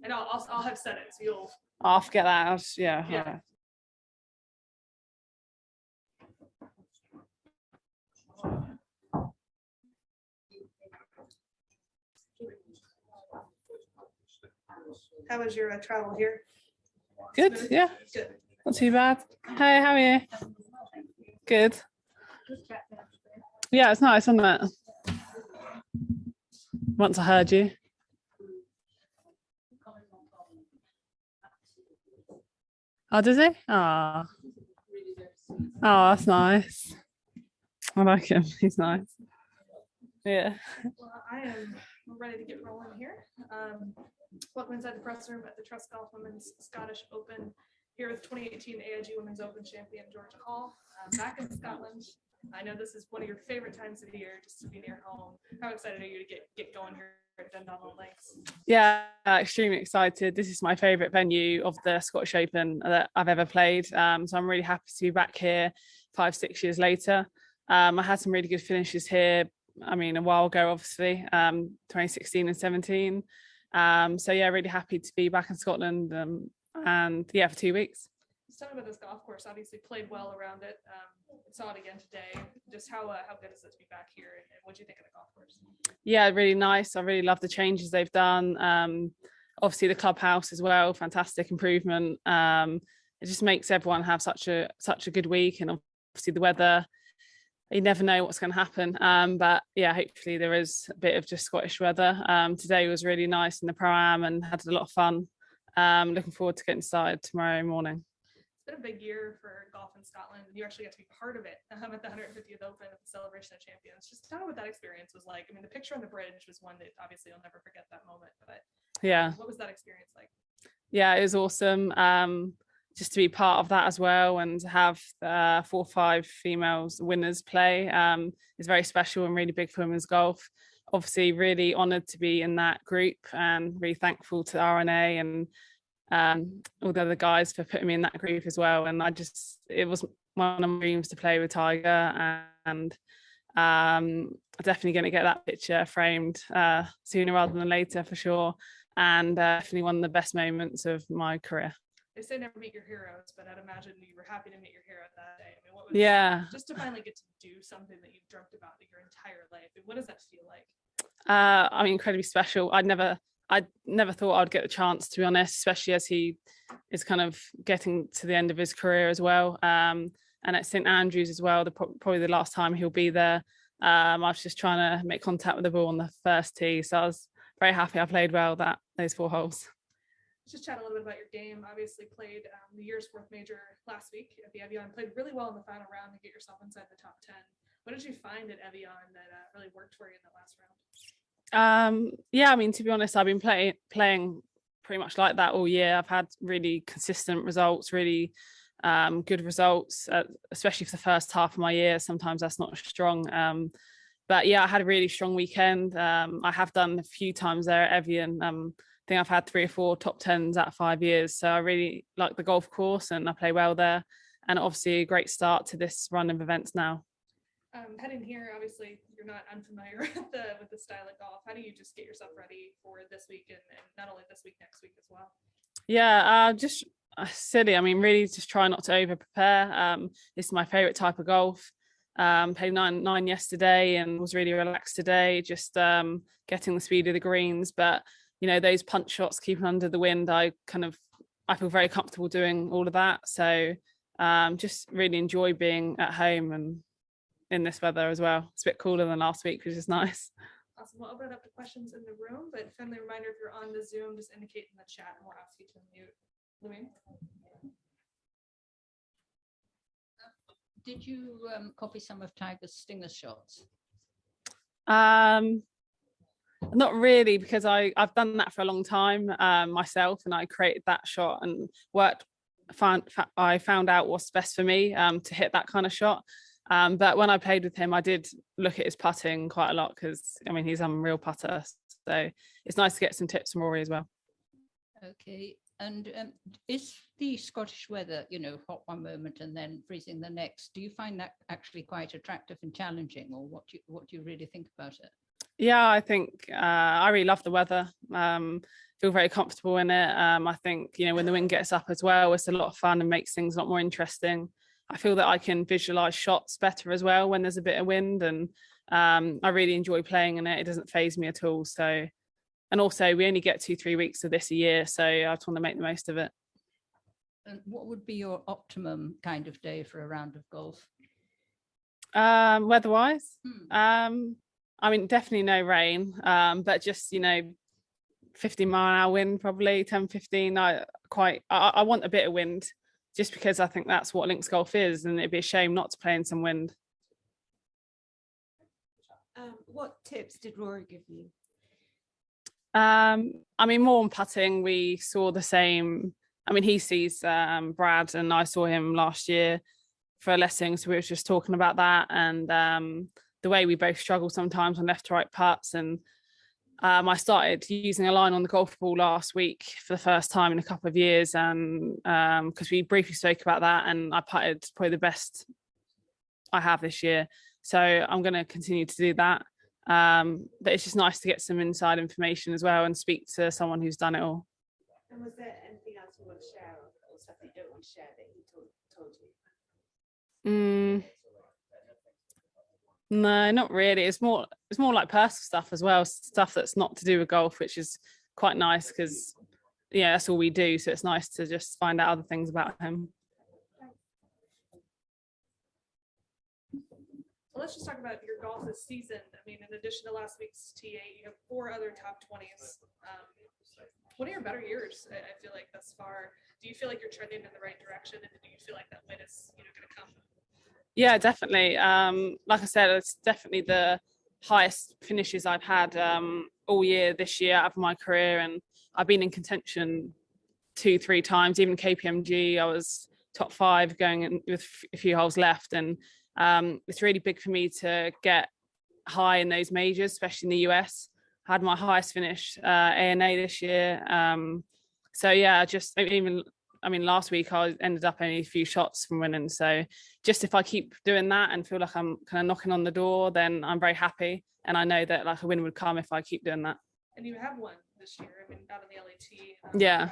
And I'll have said it, so you'll. I'll forget that. Yeah. How was your travel here? Good. Smooth? Yeah. Good. Not too bad. Hey, how are you? Good. Yeah, it's nice, isn't it? Once I heard you. Oh, does he? Oh, that's nice. I like him. He's nice. Yeah. Well, I am ready to get rolling here. Welcome inside the press room at the Trust Golf Women's Scottish Open here with 2018 AIG Women's Open champion Georgia Hall, back in Scotland. I know this is one of your favorite times of the year, just to be near home. How excited are you to get going here at Dumbarnie Links? Yeah, extremely excited. This is my favourite venue of the Scottish Open that I've ever played. So I'm really happy to be back here 5-6 years later. I had some really good finishes here. I mean, a while ago, obviously, 2016 and 17. So yeah, really happy to be back in Scotland. And yeah, for 2 weeks. Just tell me about this golf course. Obviously played well around it. Saw it again today. Just how good is it to be back here, and what do you think of the golf course? Yeah, really nice. I really love the changes they've done. Obviously the clubhouse as well, fantastic improvement. It just makes everyone have such a good week, and obviously the weather, you never know what's going to happen. But yeah, hopefully there is a bit of just Scottish weather. Today was really nice in the Pro-Am and had a lot of fun. Looking forward to getting started tomorrow morning. It's been a big year for golf in Scotland, and you actually got to be part of it at the 150th Open at the Celebration of Champions. Just tell me what that experience was like. I mean, the picture on the bridge was one that obviously you'll never forget that moment, but yeah, what was that experience like? Yeah, it was awesome. Just to be part of that as well, and to have 4 or 5 females winners play is very special and really big for women's golf. Obviously really honoured to be in that group, and really thankful to RNA and all the other guys for putting me in that group as well. And it was one of my dreams to play with Tiger, and definitely going to get that picture framed sooner rather than later for sure, and definitely one of the best moments of my career. They say never meet your heroes, but I'd imagine you were happy to meet your hero that day. I mean, what was just to finally get to do something that you've dreamt about your entire life? What does that feel like? I mean, incredibly special. I'd never thought I'd get the chance, to be honest, especially as he is kind of getting to the end of his career as well. And at St Andrews as well, probably the last time he'll be there. I was just trying to make contact with the ball on the first tee, so I was very happy I played well those 4 holes. Let's just chat a little bit about your game. Obviously played the year's 4th major last week at the Evian. Played really well in the final round to get yourself inside the top 10. What did you find at Evian that really worked for you in that last round? Yeah, I mean, to be honest, I've been playing pretty much like that all year. I've had really consistent results, really good results, especially for the first half of my year. Sometimes that's not strong. But yeah, I had a really strong weekend. I have done a few times there at Evian. I think I've had 3 or 4 top 10s out of 5 years. So I really like the golf course and I play well there. And obviously a great start to this run of events now. Heading here, obviously you're not unfamiliar with the style of golf. How do you just get yourself ready for this week and not only this week, next week as well? Yeah, just silly. I mean, really just try not to over prepare. This is my favorite type of golf. Played nine yesterday and was really relaxed today, just getting the speed of the greens. But you know, those punch shots, keeping under the wind, I feel very comfortable doing all of that. So just really enjoy being at home and in this weather as well. It's a bit cooler than last week, which is nice. Awesome. We'll open it up to questions in the room, but friendly reminder, if you're on the Zoom, just indicate in the chat and we'll ask you to unmute. Louise? Did you copy some of Tiger's stinger shots? Not really, because I've done that for a long time myself, and I created that shot and I found out what's best for me to hit that kind of shot. But when I played with him, I did look at his putting quite a lot because, I mean, he's a real putter. So it's nice to get some tips from Rory as well. Okay. And is the Scottish weather, you know, hot one moment and then freezing the next, do you find that actually quite attractive and challenging, or what do you really think about it? Yeah, I think I really love the weather. Feel very comfortable in it. I think, when the wind gets up as well, it's a lot of fun and makes things a lot more interesting. I feel that I can visualize shots better as well when there's a bit of wind, and I really enjoy playing in it. It doesn't faze me at all. So, and also we only get 2-3 weeks of this a year, so I just want to make the most of it. And what would be your optimum kind of day for a round of golf? Weather-wise, I mean, definitely no rain, but just 50-mile-an-hour wind, probably 10-15. I want a bit of wind, just because I think that's what links golf is, and it'd be a shame not to play in some wind. What tips did Rory give you? I mean, more on putting, we saw the same. I mean, he sees Brad, and I saw him last year for a lesson, so we were just talking about that, and the way we both struggle sometimes on left to right putts. And I started using a line on the golf ball last week for the first time in a couple of years, and because we briefly spoke about that, and I putted probably the best I have this year, so I'm going to continue to do that. But it's just nice to get some inside information as well and speak to someone who's done it all. And was there anything else you want to share, or stuff you don't want to share that he told you? No, not really. It's more like personal stuff as well, stuff that's not to do with golf, which is quite nice because that's all we do. So it's nice to just find out other things about him. Well, let's just talk about your golf this season. I mean, in addition to last week's T8, you have 4 other top 20s. What are your better years? I feel like thus far. Do you feel like you're trending in the right direction, and do you feel like that win is going to come? Yeah, definitely. Like I said, it's definitely the highest finishes I've had all year this year out of my career, and I've been in contention 2-3 times. Even KPMG, I was top 5 going in with a few holes left, and it's really big for me to get high in those majors, especially in the US. I had my highest finish ANA this year. So yeah, just even, I mean, last week I ended up only a few shots from winning. So just if I keep doing that and feel like I'm kind of knocking on the door, then I'm very happy. And I know that like a win would come if I keep doing that. And you have won this year. I mean, out in the LAT. Yeah.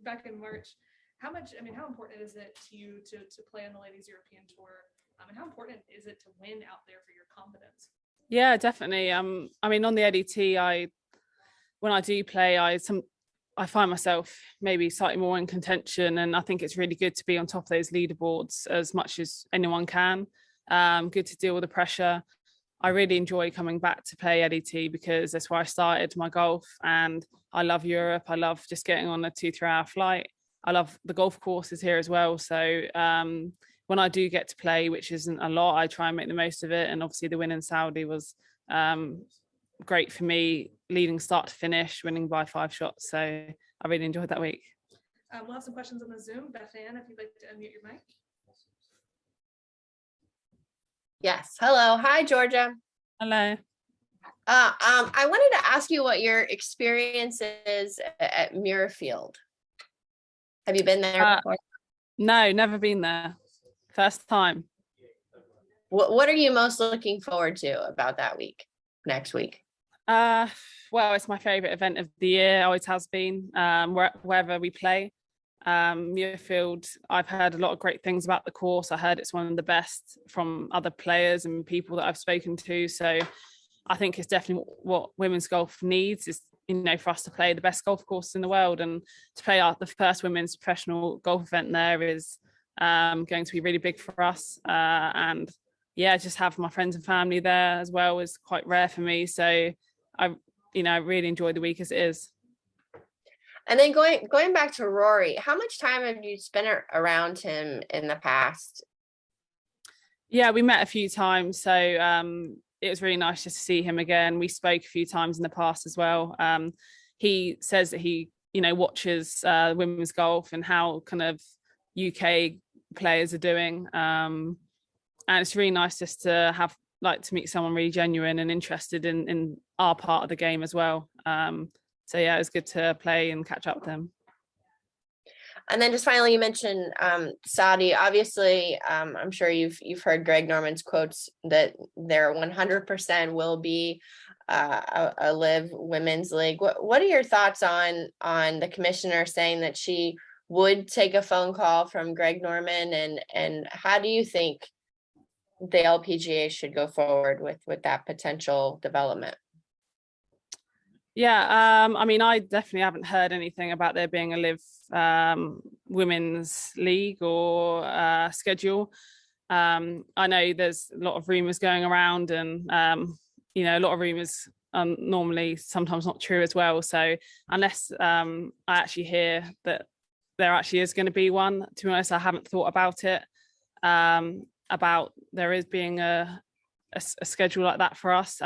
Back in March. How important is it to you to play on the Ladies European Tour? And how important is it to win out there for your confidence? Yeah, definitely. I mean, on the LAT, when I do play, I find myself maybe slightly more in contention, and I think it's really good to be on top of those leaderboards as much as anyone can. Good to deal with the pressure. I really enjoy coming back to play LAT because that's where I started my golf, and I love Europe. I love just getting on a 2-3 hour flight. I love the golf courses here as well. So when I do get to play, which isn't a lot, I try and make the most of it. And obviously the win in Saudi was great for me, leading start to finish, winning by 5 shots. So I really enjoyed that week. We'll have some questions on the Zoom. Beth Ann, if you'd like to unmute your mic. Yes. Hello. Hi, Georgia. Hello. I wanted to ask you what your experience is at Muirfield. Have you been there before? No, never been there. First time. What are you most looking forward to about that week, next week? Well, it's my favorite event of the year. Always has been. Wherever we play, Muirfield. I've heard a lot of great things about the course. I heard it's one of the best from other players and people that I've spoken to. So I think it's definitely what women's golf needs is, for us to play the best golf course in the world, and to play the first women's professional golf event there is going to be really big for us. And yeah, just have my friends and family there as well is quite rare for me. So I really enjoy the week as it is. And then going back to Rory, how much time have you spent around him in the past? Yeah, we met a few times. So it was really nice just to see him again. We spoke a few times in the past as well. He says that he, watches women's golf and how kind of UK players are doing. And it's really nice just to to meet someone really genuine and interested in our part of the game as well. So yeah, it was good to play and catch up with them. And then just finally, you mentioned Saudi. Obviously, I'm sure you've heard Greg Norman's quotes that there 100% will be a live women's league. What are your thoughts on the commissioner saying that she would take a phone call from Greg Norman, and how do you think the LPGA should go forward with that potential development? Yeah, I mean, I definitely haven't heard anything about there being a live women's league or schedule. I know there's a lot of rumours going around, and you know, a lot of rumours are normally sometimes not true as well. So unless I actually hear that there actually is going to be one, to be honest, I haven't thought about it. About there is being a schedule like that for us.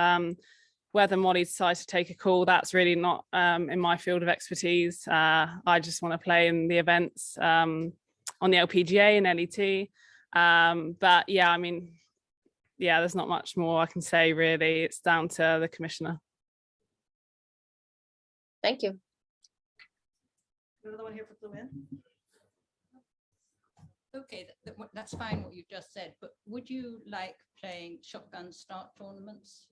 Whether Molly decides to take a call, that's really not in my field of expertise. I just want to play in the events on the LPGA and LET. But yeah, I mean, yeah, there's not much more I can say, really. It's down to the commissioner. Thank you. Another one here for Blue In. Okay, that's fine what you just said, but would you like playing shotgun start tournaments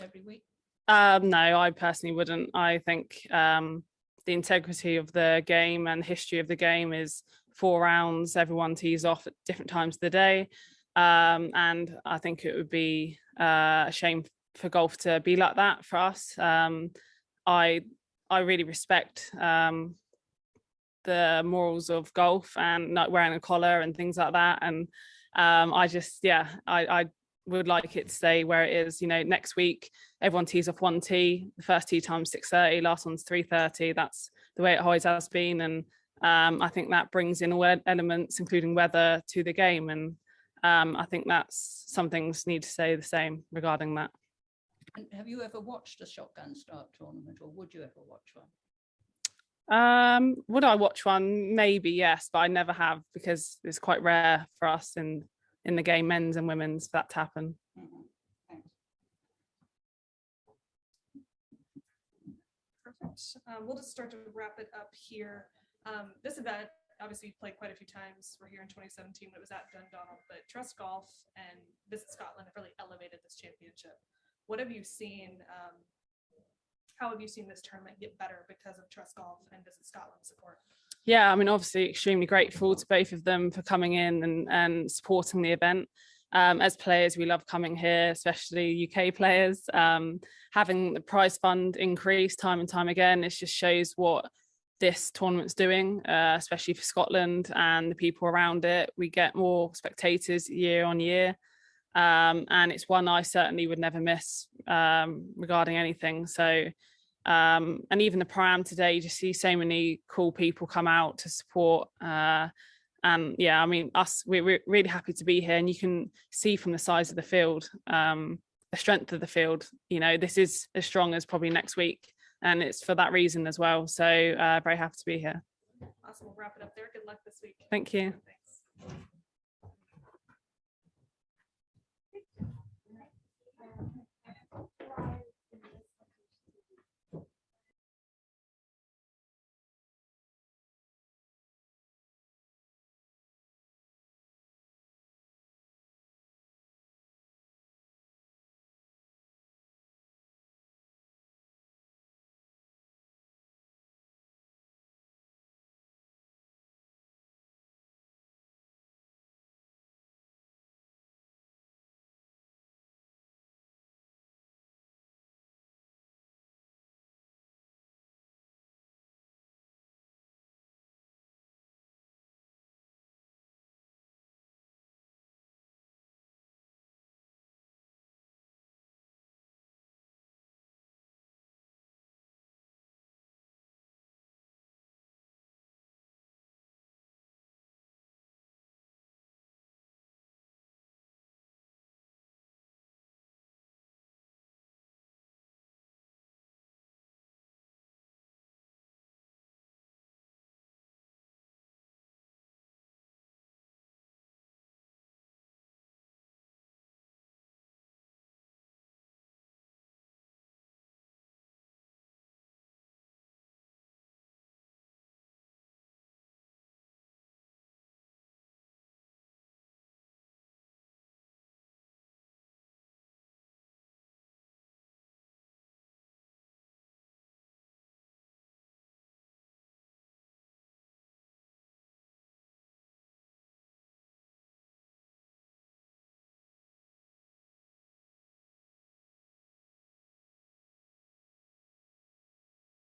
every week? No, I personally wouldn't. I think the integrity of the game and the history of the game is 4 rounds, everyone tees off at different times of the day. And I think it would be a shame for golf to be like that for us. I really respect the morals of golf and not wearing a collar and things like that. And I would like it to stay where it is. You know, next week everyone tees off 1 tee, the first tee time's 6:30, last one's 3:30. That's the way it always has been. And I think that brings in all elements, including weather, to the game. And I think that's some things need to stay the same regarding that. And have you ever watched a shotgun start tournament, or would you ever watch one? Would I watch one? Maybe, yes, but I never have, because it's quite rare for us in the game, men's and women's, for that to happen. Mm-hmm. Thanks. Perfect. We'll just start to wrap it up here. This event, obviously, you've played quite a few times. We're here in 2017 when it was at Dundonald, but Trust Golf and Visit Scotland have really elevated this championship. What have you seen? How have you seen this tournament get better because of Trust Golf and Visit Scotland support? Yeah, I mean, obviously extremely grateful to both of them for coming in and supporting the event. As players, we love coming here, especially UK players. Having the prize fund increase time and time again, it just shows what this tournament's doing, especially for Scotland and the people around it. We get more spectators year on year. And it's one I certainly would never miss regarding anything. So, and even the Pro-Am today, you just see so many cool people come out to support. And yeah, I mean, we're really happy to be here, and you can see from the size of the field, the strength of the field. You know, this is as strong as probably next week, and it's for that reason as well. So very happy to be here. Awesome. We'll wrap it up there. Good luck this week. Thank you. Thanks.